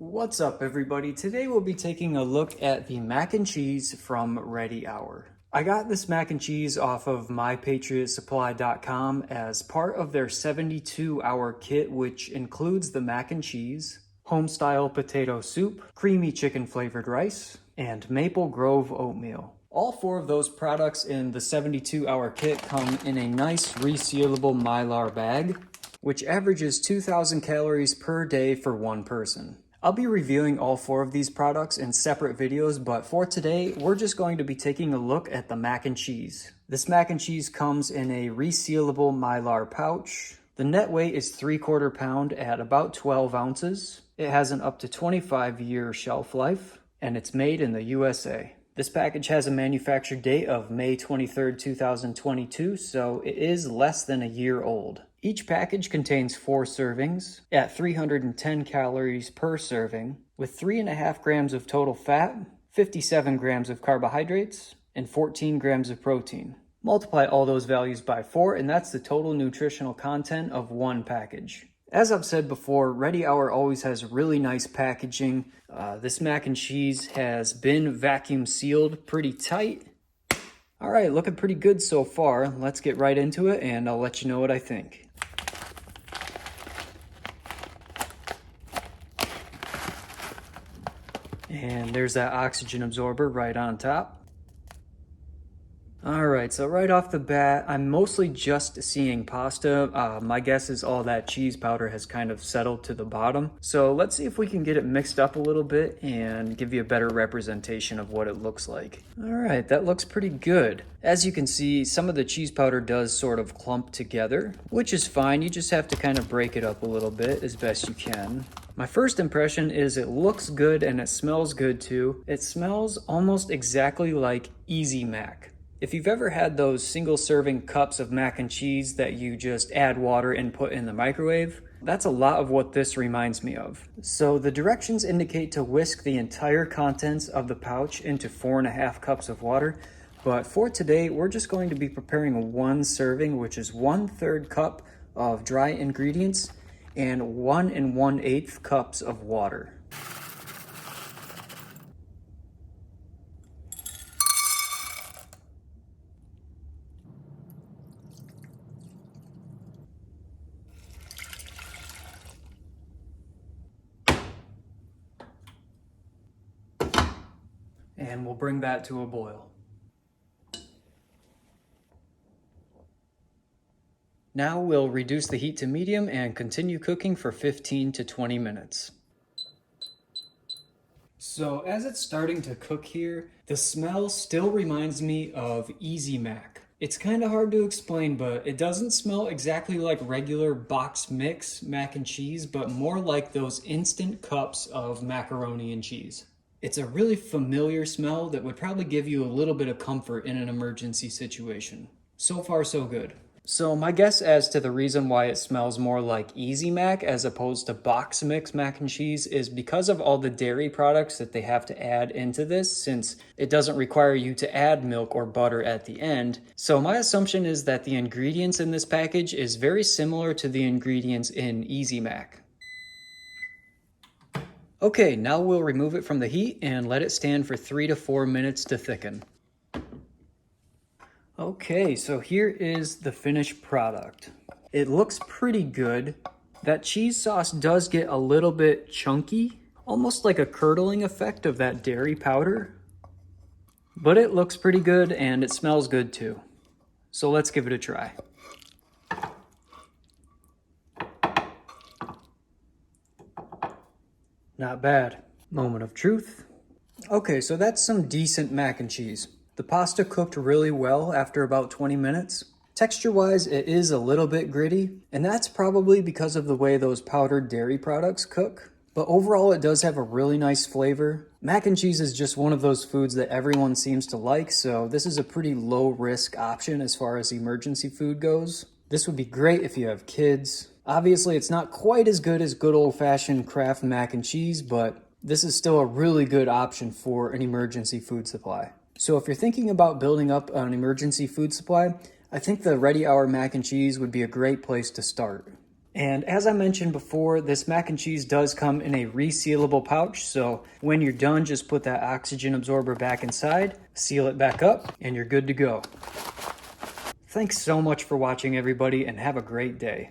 What's up, everybody? Today we'll be taking a look at the mac and cheese from Ready Hour. I got this mac and cheese off of mypatriotsupply.com as part of their 72-hour kit, which includes the mac and cheese, home-style potato soup, creamy chicken flavored rice, and Maple Grove oatmeal. All four of those products in the 72-hour kit come in a nice resealable Mylar bag, which averages 2,000 calories per day for one person. I'll be reviewing all four of these products in separate videos, but for today, we're just going to be taking a look at the mac and cheese. This mac and cheese comes in a resealable Mylar pouch. The net weight is 3/4 pound at about 12 ounces. It has an up to 25-year shelf life, and it's made in the USA. This package has a manufacture date of May 23rd, 2022, so it is less than a year old. Each package contains 4 servings at 310 calories per serving, with 3.5 grams of total fat, 57 grams of carbohydrates, and 14 grams of protein. Multiply all those values by 4, and that's the total nutritional content of one package. As I've said before, Ready Hour always has really nice packaging. This mac and cheese has been vacuum sealed pretty tight. All right, looking pretty good so far. Let's get right into it and I'll let you know what I think. And there's that oxygen absorber right on top. All right, so right off the bat, I'm mostly just seeing pasta. My guess is all that cheese powder has kind of settled to the bottom. So let's see if we can get it mixed up a little bit and give you a better representation of what it looks like. All right, that looks pretty good. As you can see, some of the cheese powder does sort of clump together, which is fine. You just have to kind of break it up a little bit as best you can. My first impression is it looks good and it smells good too. It smells almost exactly like Easy Mac. If you've ever had those single serving cups of mac and cheese that you just add water and put in the microwave, that's a lot of what this reminds me of. So the directions indicate to whisk the entire contents of the pouch into 4.5 cups of water. But for today, we're just going to be preparing one serving, which is 1/3 cup of dry ingredients and 1 1/8 cups of water. And we'll bring that to a boil. Now we'll reduce the heat to medium and continue cooking for 15 to 20 minutes. So as it's starting to cook here, the smell still reminds me of Easy Mac. It's kind of hard to explain, but it doesn't smell exactly like regular box mix mac and cheese, but more like those instant cups of macaroni and cheese. It's a really familiar smell that would probably give you a little bit of comfort in an emergency situation. So far, so good. So my guess as to the reason why it smells more like Easy Mac as opposed to box mix mac and cheese is because of all the dairy products that they have to add into this, since it doesn't require you to add milk or butter at the end. So my assumption is that the ingredients in this package is very similar to the ingredients in Easy Mac. Okay, now we'll remove it from the heat and let it stand for 3 to 4 minutes to thicken. Okay, so here is the finished product. It looks pretty good. That cheese sauce does get a little bit chunky, almost like a curdling effect of that dairy powder. But it looks pretty good and it smells good too. So let's give it a try. Not bad. Moment of truth. Okay, so that's some decent mac and cheese. The pasta cooked really well after about 20 minutes. Texture-wise, it is a little bit gritty, and that's probably because of the way those powdered dairy products cook. But overall, it does have a really nice flavor. Mac and cheese is just one of those foods that everyone seems to like, so this is a pretty low-risk option as far as emergency food goes. This would be great if you have kids. Obviously, it's not quite as good as good old-fashioned Kraft mac and cheese, but this is still a really good option for an emergency food supply. So if you're thinking about building up an emergency food supply, I think the Ready Hour mac and cheese would be a great place to start. And as I mentioned before, this mac and cheese does come in a resealable pouch, so when you're done, just put that oxygen absorber back inside, seal it back up, and you're good to go. Thanks so much for watching, everybody, and have a great day.